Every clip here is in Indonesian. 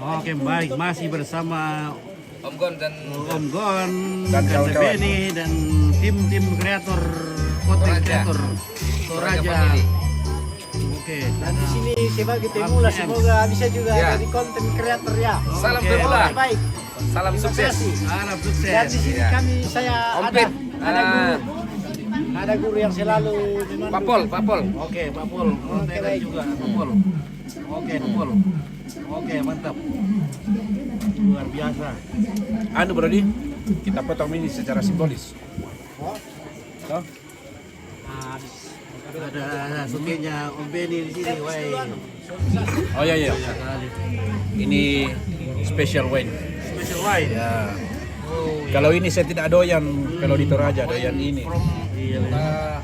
Oke, baik. Masih bersama Om Gon dan Om Gon Dan dan kawan-kawan. Benny dan tim kreator konten Toraja. kreator Toraja. Family. Oke. Dan di sini sebagai pemula semoga bisa juga Ya. jadi konten kreator ya. Salam Oke. pemula. Baik. Salam Terima sukses. kasih. Harap Dan sukses. di sini Ya. saya Om ada Pit. ada guru yang selalu memandu. Papol. Oke, Pak Pol. Konten baik. juga Pak Pol. Oke, Pak Pol. Oke, mantap. Luar biasa. Anu Brodi, kita potong ini secara simbolis. Toh? Ada syutingnya Om Benny di sini, woi. Oh iya. Sekali. Ini special wine. Special wine. Ya. Oh, Kalau ini saya tidak doyan, kalau di Toraja doyan ini. iya.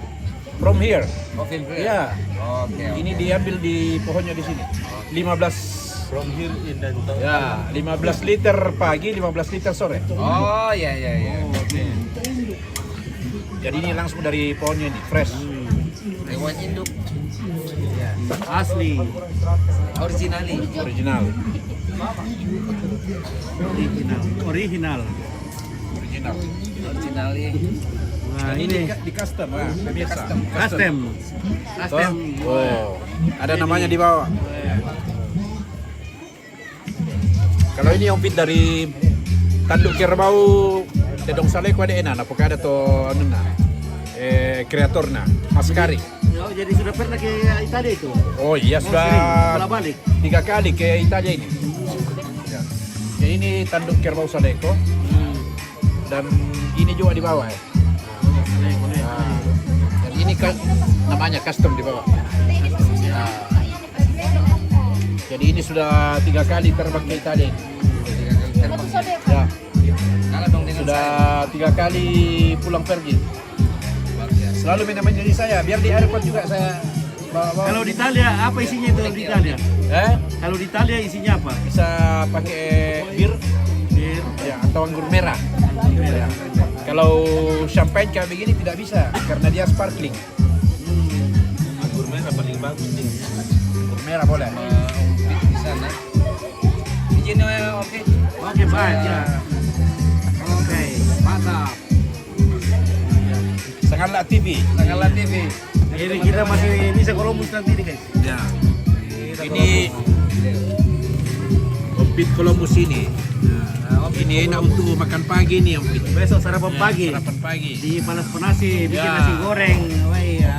From here. Oke. Ya. Oke. Ini diambil di pohonnya di sini. 15 From here in dan ya, 15 liter pagi, 15 liter sore. Oh iya. Oke. Jadi ini langsung dari pohonnya ini, fresh. Hewan induk Asli. originali. Original. Original. Originali. Nah, ini di custom, nah, pemirsa. custom. Custom. Oh, ada namanya di bawah. Kalau ini ompit dari Tanduk Kerbau, Tedong Saleko ada enak, apakah ada to anu na, kreatorna, Maskari. Oh, jadi sudah pernah ke Italia itu? Oh iya Sering, sudah bola balik. 3 kali ke Italia ini. Ya. Jadi ini Tanduk Kerbau Saleko dan ini juga di bawah ya. Boleh. Nah, dan ini kan namanya custom di bawah. Nah, jadi ini sudah 3 kali terbang ke Italia ini. Ya, Kalah dong dengan sudah saya. 3 kali pulang pergi. Selalu menemani saya, biar di airport juga saya bawa. Kalau di Italia apa isinya itu di Italia? Kalau di Italia isinya apa? Bisa pakai bir, Bir. ya, atau anggur merah. Ya. Kalau champagne kayak begini tidak bisa karena dia sparkling. Anggur merah paling bagus nih. Anggur merah boleh. Di sana. Izin oke. Oke, baik ya. Oke, mantap. Sangatlah TV. Tanggalan TV. Jadi kita masih bisa Columbus nanti nih guys. Ya. Ini ompit Columbus ini. Ini enak untuk makan pagi nih ompit. Besok sarapan pagi. Sarapan pagi. Di panas-panasi, bikin Ya. nasi goreng. Wah, ya.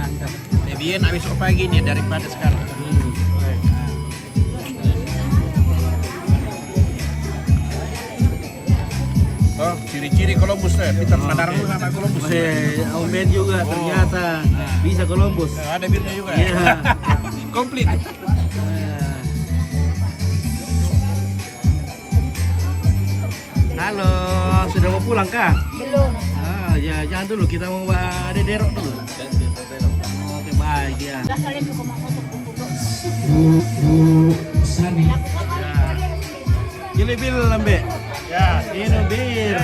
Lebih enak besok pagi nih daripada sekarang. Oh, ciri-ciri Columbus ya. Kita sadar dulu sama Columbus. Om Ben juga ternyata bisa Columbus. Ada birnya juga. Iya. Komplit. Halo, sudah mau pulang kah? Belum. Ya jangan dulu, kita mau ada derok dulu. Oke, baik ya. Gili bil lambe. Ya, Ini bir.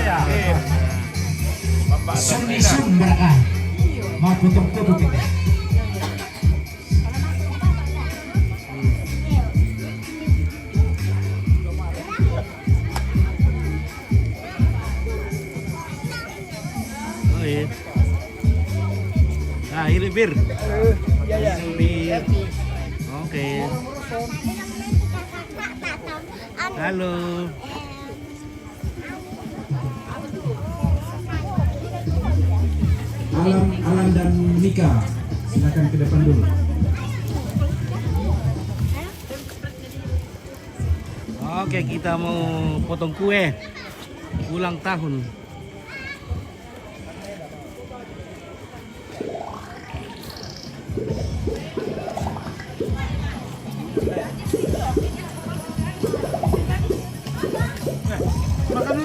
Bapak Sun mereka mau foto-foto kita. Oh iya. Nah, ini bir. Ini bir. Oke. Halo. Alan dan Mika, silakan ke depan dulu. Oke, kita mau potong kue ulang tahun.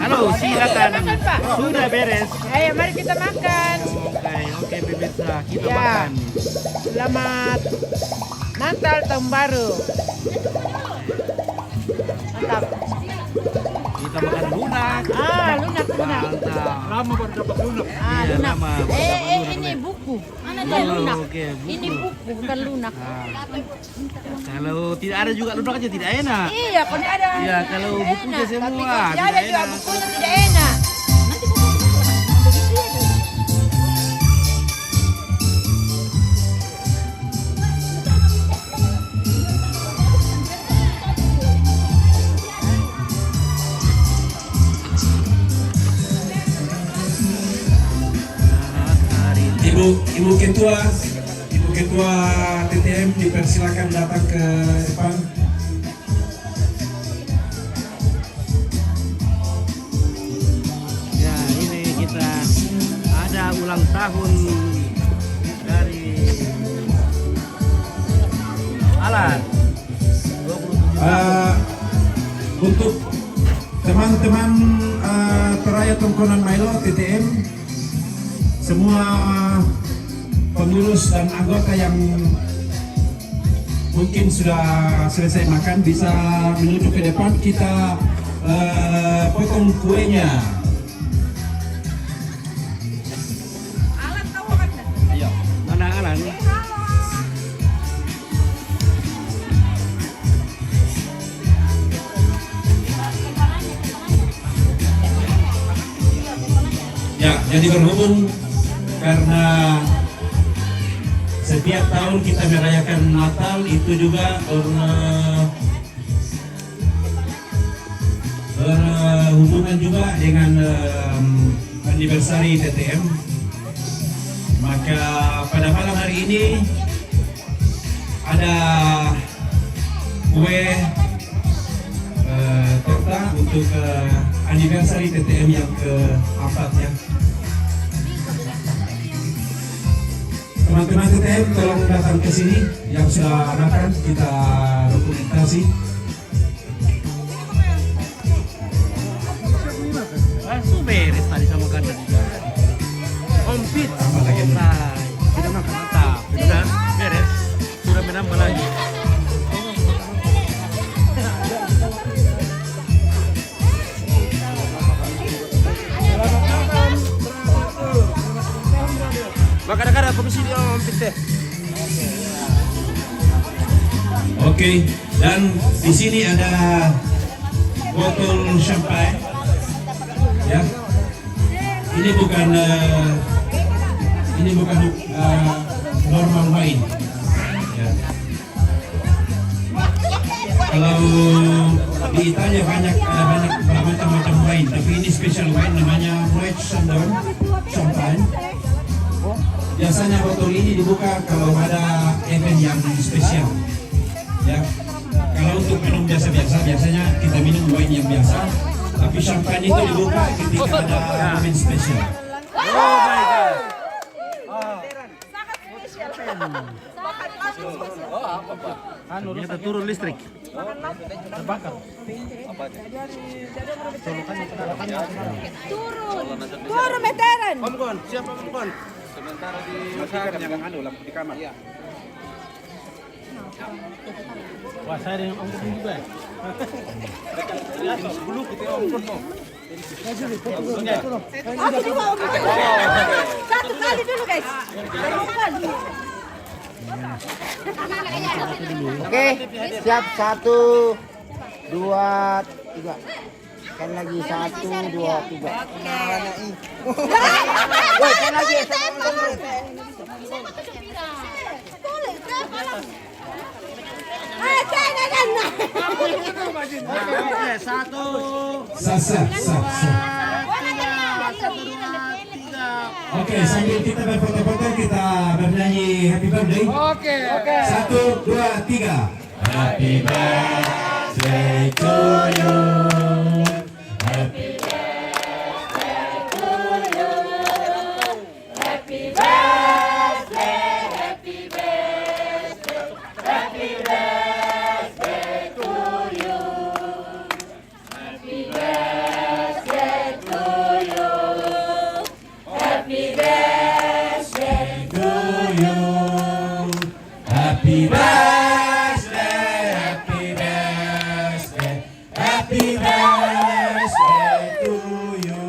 Halo, silakan. Sudah beres. Ayo mari kita makan. Oke, pemirsa, kita Ya. makan. Selamat Natal tahun baru. Mantap. Kita makan lunak. Lunak. Mantap. lama baru dapat lunak. Iya, Lunak. lama. Ini buku. bukan lunak. Oke, buku. Ini buku bukan lunak. Kalau tidak ada juga lunak aja tidak enak. Iya, kalau ada. Iya, kalau tidak bukunya enak. semua, Tapi kalau tidak tidak ada juga enak. bukunya tidak enak. Nanti begitu ya. Ibu Ketua TTM dipersilakan datang ke depan. Ya, ini kita ada ulang tahun dari Alan. 27 tahun. Untuk teman-teman Teraya Tongkonan Milo TTM, semua pengurus dan anggota yang mungkin sudah selesai makan bisa menuju ke depan, kita potong kuenya. Mana Alan? Ya, jadi berhubung karena setiap tahun kita merayakan Natal, itu juga berhubungan juga dengan anniversary TTM. Maka pada malam hari ini ada kue torta untuk anniversary TTM yang ke-4 ya. Teman-teman TTM tolong datang ke sini yang sudah makan, kita dokumentasi. Langsung beres tadi sama kandang juga. Komplit. Tambah lagi. Nah, sudah makan mantap. Sudah beres. Sudah menambah lagi. Kadang-kadang komisi dia komplit deh. Oke, dan di sini ada botol champagne. Ya, ini bukan normal wine. Ya. Kalau di Italia ada banyak macam-macam wine, tapi ini special wine namanya Moet Chandon Champagne. Biasanya botol ini dibuka kalau ada event yang spesial. Ya, kalau untuk minum biasa-biasa, biasanya kita minum wine yang biasa. Tapi champagne itu dibuka ketika ada momen spesial. Oh my god. Ternyata turun listrik. Terbakar. Turun meteran. Om Gon, siapa Om Gon? Sementara diusahakan yang lampu di kamar. Iya. Wah, saya dengan Om Gon juga. Sebelum kita Om Gon mau. Satu kali dulu guys. Oke, siap 1, 2, 3. Sekali lagi 1, 2, 3. Woi, sekali lagi. Satu. Sasa. Oke, sambil kita berfoto-foto, kita bernyanyi Happy Birthday. Oke. 1, 2, 3. Happy birthday to you. Happy to you. Happy birthday, happy birthday, happy birthday to you.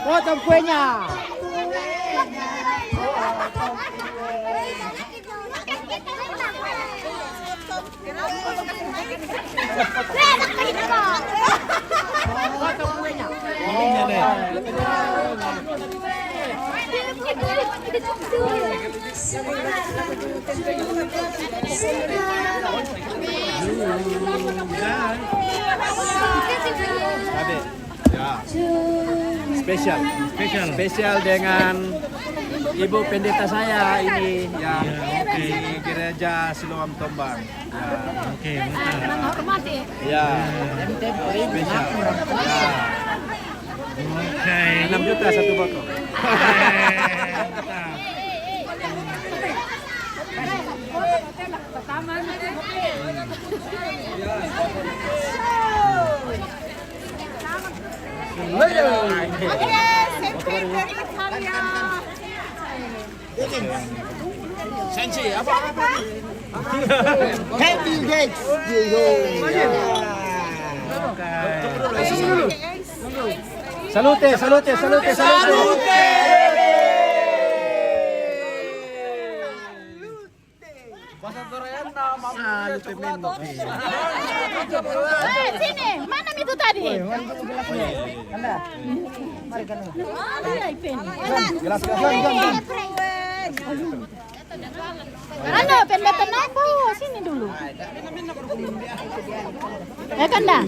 Potong kuenya. Spesial dengan Ibu Pendeta saya ini ya, di gereja Siloam Tombang. Ya, Menghormati. ya. Spesial. Ya. 6 juta satu botol. Sensi, apa? Happy days. Salute, salute, salute, salute. Sini, mana itu tadi? Anda pendeta apa? Sini dulu. Kanda.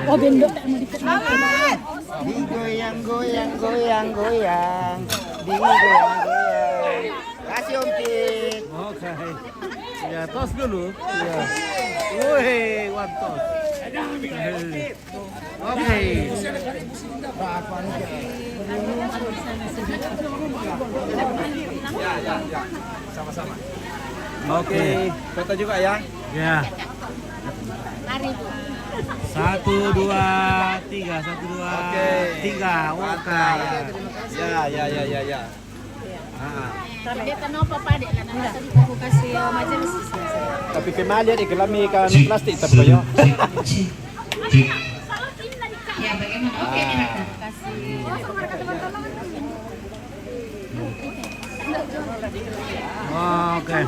Oh, bendok tak mau dikenal. Digoyang, goyang, goyang, goyang. Digoyang, goyang. Kasih Om Pit. Oke. Ya, tos dulu. Ya. Woi, one tos. Oke. Ya. Sama-sama. Oke. Foto juga ya. Ya. Mari. 1, 2, 3, 1, 2, 3. Oke. Ya. Pendeta nopo Pak? Karena aku kasih macam Tapi pemali di kelami kan plastik tapi yo. Ya, bagaimana? Oke, kasih. Oke.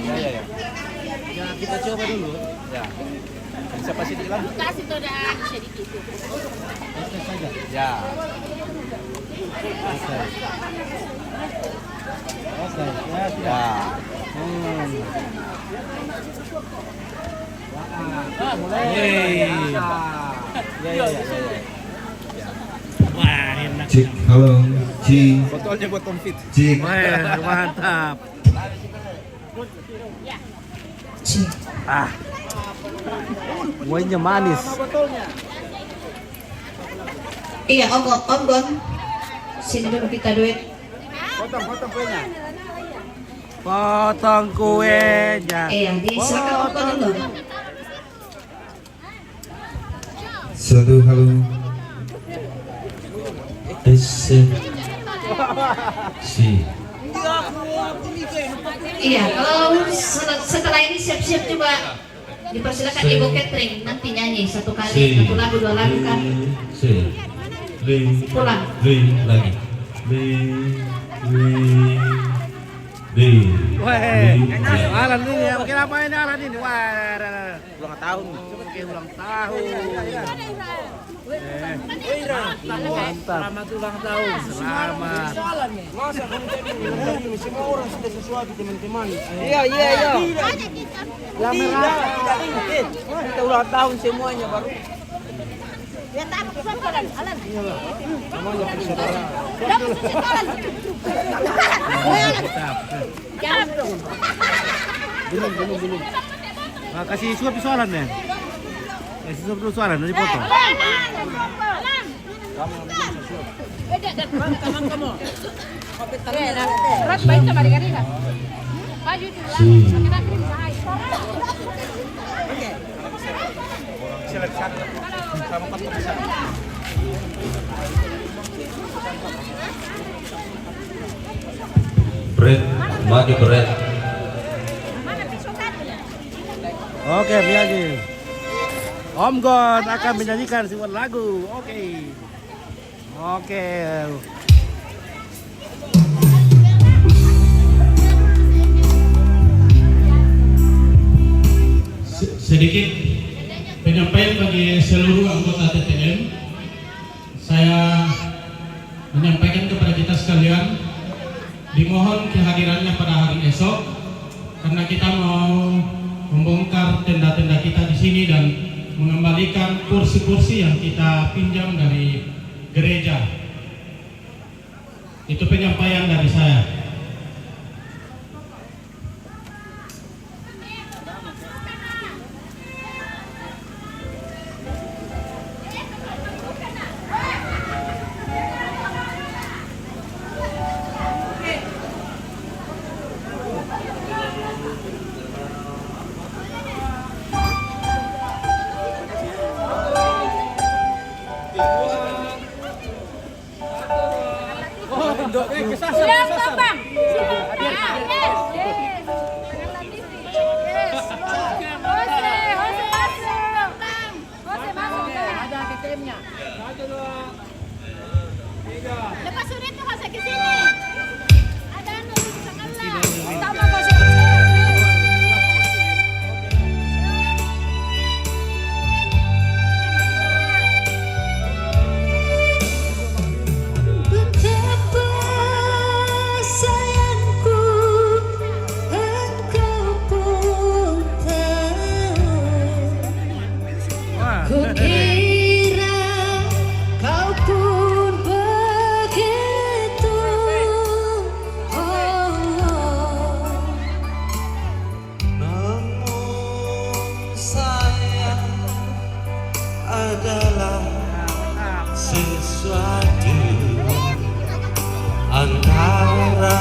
Ya. Ya, kita coba dulu. Ya. Bisa pasti hilang. Kasih tuh dah sedikit. Ya. Ya. Mulai. Ya. Wah, enak. Cek, halo, cek, Botolnya buat Tom Fit. cek. Wah, mantap. Kuahnya manis. Iya, Om Gon. Sini dulu kita duit. Potong kuenya. Potong kuenya. Iya, silakan Om Gon dulu. Satu, halo. Tes. Si. Iya, kalau setelah ini siap-siap coba dipersilakan Ibu Catherine nanti nyanyi satu kali, satu lagu, dua lagu kan. Si. Pulang. Lagi. Wah, Alan ini ya, mungkin apa ini Alan ini? Wah, ulang tahun. Mungkin ulang tahun. Mantap. Selamat ulang tahun. Selamat. Semua orang sudah sesuatu teman-teman. Iya. Kita ulang tahun semuanya baru. Ya tahu suatu Alan. Namanya bersaudara. Dapat susu Alan. Jangan dong. Belum. Nah, kasih suap soalan ya. Kasih suap dulu soalan dari foto. Rat baik sama dengan Maju dulu. Kita kirim saya. Bread, maju bread. Oke, menyanyi. Om God akan menyanyikan sebuah lagu. Oke. Sedikit penyampaian bagi seluruh anggota TTM. Saya menyampaikan kepada kita sekalian, dimohon kehadirannya pada hari esok karena kita mau membongkar tenda-tenda kita di sini dan mengembalikan kursi-kursi yang kita pinjam dari gereja. Itu penyampaian dari saya. Silang Bang. Ada KTM-nya. Lepas sudah tuh kasih ke sini. Ada nurut sekali. Sama kasih ke sini. Betapa sayangku engkau pun tahu. Kukira kau pun begitu. Namun sayang adalah sesuatu antara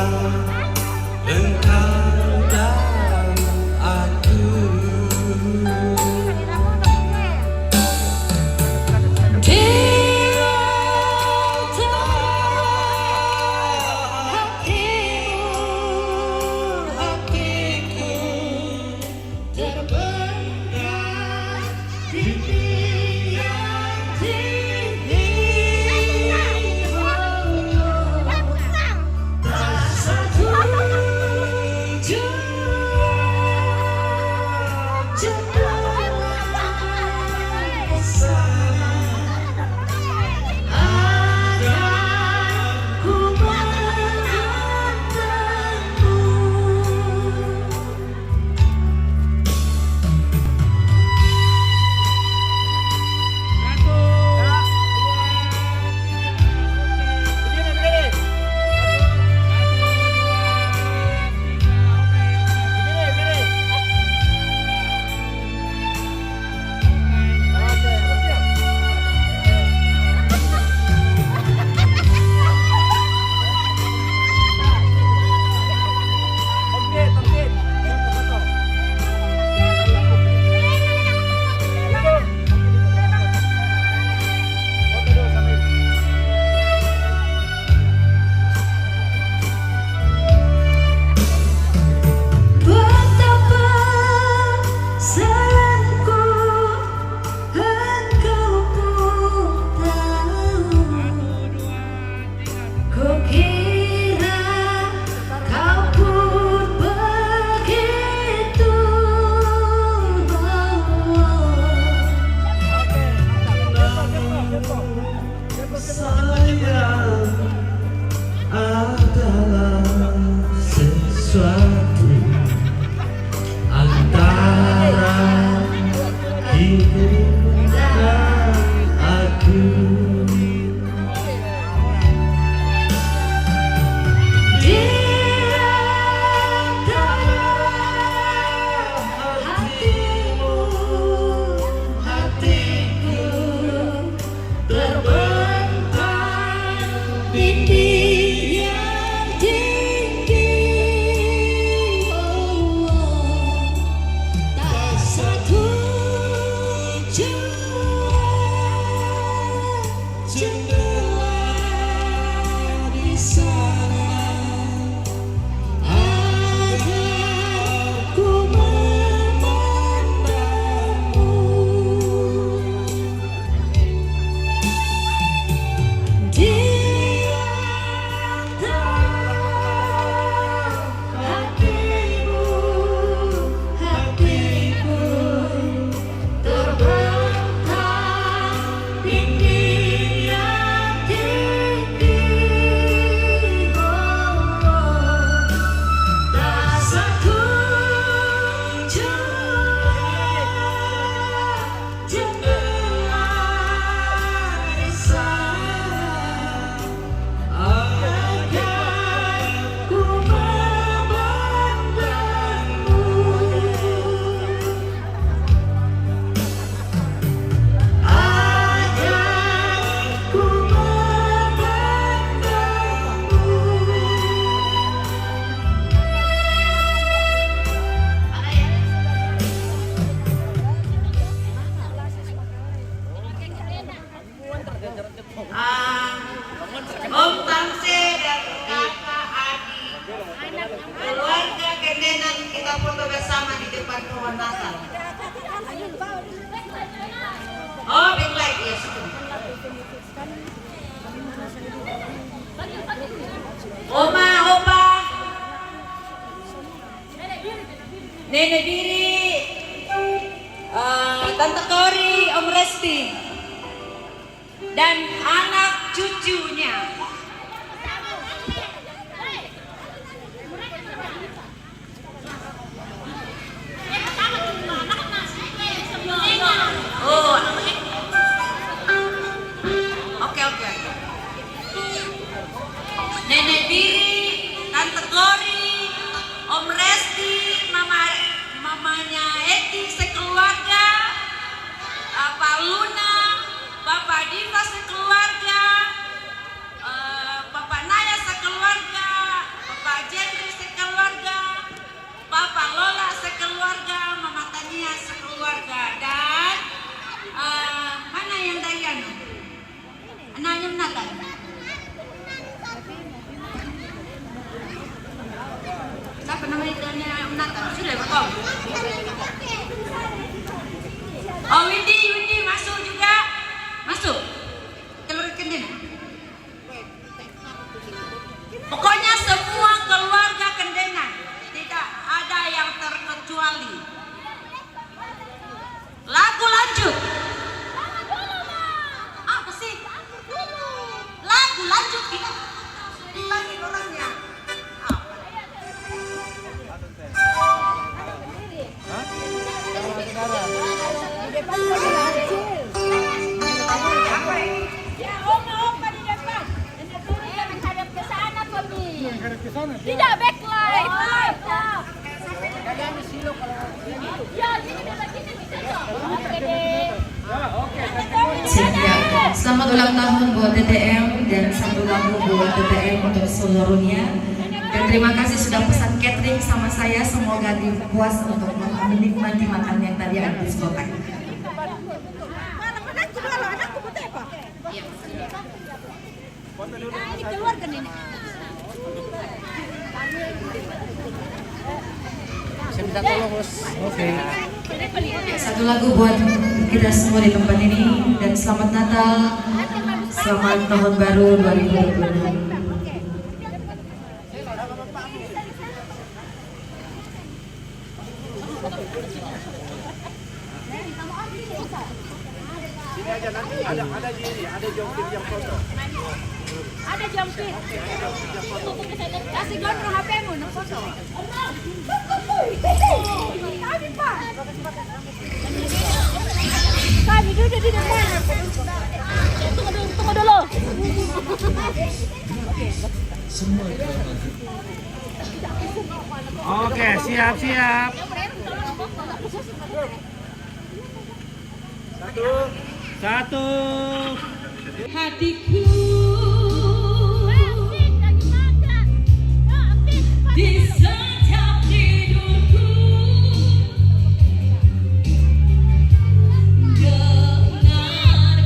engkau dan aku. Dia tahu hatiku terbentang di tiang tinggi. Tak satu jendela di sana, aku memandangmu. Di hatiku terbentang dinding yang tinggi. Tak satu jendela di sana, ku memandangmu. Ku Om Tangse dan kakak Adi, keluarga Kendenan, kita foto bersama di depan pohon Natal. Oh, backlight, yes. Oma, opa, Nenek Diri, Tante Kori, Om Resti, dan anak cucunya. Oh, oke. Nenek Diri, Tante Kori, Om Resti, mamanya Eti sekeluarga, Pak Luna, Bapak Diva sekeluarga, Bapak Naya sekeluarga, Bapak Jendri sekeluarga, Bapak Lola sekeluarga, Mama Tania sekeluarga, dan mana yang Dayana? Anaknya Nathan. Siapa namanya ikannya Nathan? Sudah betul. Oh, Windy masuk juga. Masuk. Telur Kendena. Pokoknya semua keluarga Kendena, tidak ada yang terkecuali. Lagu lanjut. Apa sih? Lagu lanjut kita. Dipanggil orangnya. Tidak backlight. Selamat ulang tahun buat TTM dan satu lagu buat TTM untuk seluruhnya. Dan terima kasih sudah pesan catering sama saya. Semoga puas untuk menikmati makan yang tadi ada di diskotek. Ini keluarga nenek. Saya minta tolong, Bos. Oke. Satu lagu buat kita semua di tempat ini, dan selamat Natal, selamat tahun baru 2022. Ada jongkir yang foto. Ada jongkir. Kasih gondrong HP-mu, nak foto. Kami Pak. Kami duduk di depan. Tunggu dulu. Oke, siap. Satu. Hatiku di setiap tidurku dengarkanlah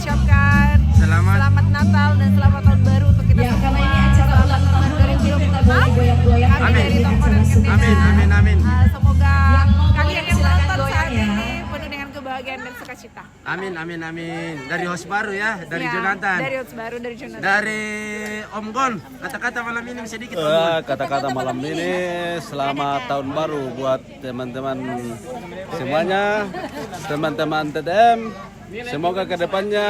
mengucapkan selamat Natal dan selamat tahun baru untuk kita Ya, semua. karena ini acara ulang tahun dari kita boleh goyang-goyang. Kami dari Toko dan Ketika. Amin. Semoga kalian yang Silakan menonton goyang saat ya. ini penuh dengan kebahagiaan dan sukacita. Amin. Dari host baru ya, dari Ya, Jonathan. Dari host baru dari Jonathan. Dari Om Gon, kata-kata malam ini sedikit Om Gon. Kata-kata malam ini selamat tahun baru buat teman-teman semuanya, teman-teman TDM. Semoga kedepannya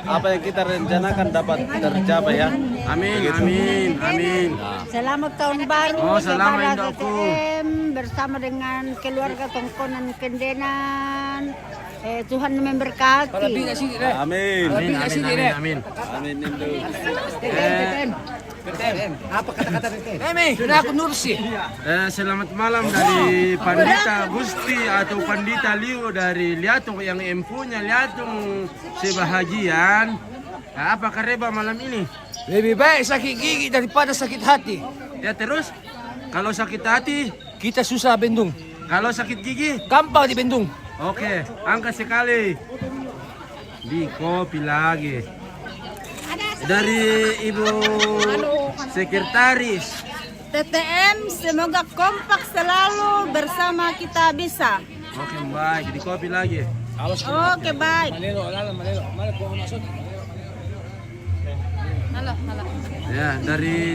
apa yang kita rencanakan dapat tercapai ya. Amin. Selamat tahun baru Oh, selamat kepada Indokku. TTM bersama dengan keluarga Tongkonan Kendenan. Tuhan memberkati. Amin. Amin. Amin Indo. Selamat malam dari Pandita Gusti atau Pandita Liu dari Liatung yang empunya Liatung sebahagian. Apa kareba malam ini? Lebih baik sakit gigi daripada sakit hati. Ya terus, kalau sakit hati, Kita susah bendung. kalau sakit gigi, Gampang dibendung. oke, angkat sekali. Di kopi lagi. Dari Ibu Sekretaris. TTM semoga kompak selalu bersama kita bisa. Oke, baik. Di kopi lagi. Oke, baik. Ya, dari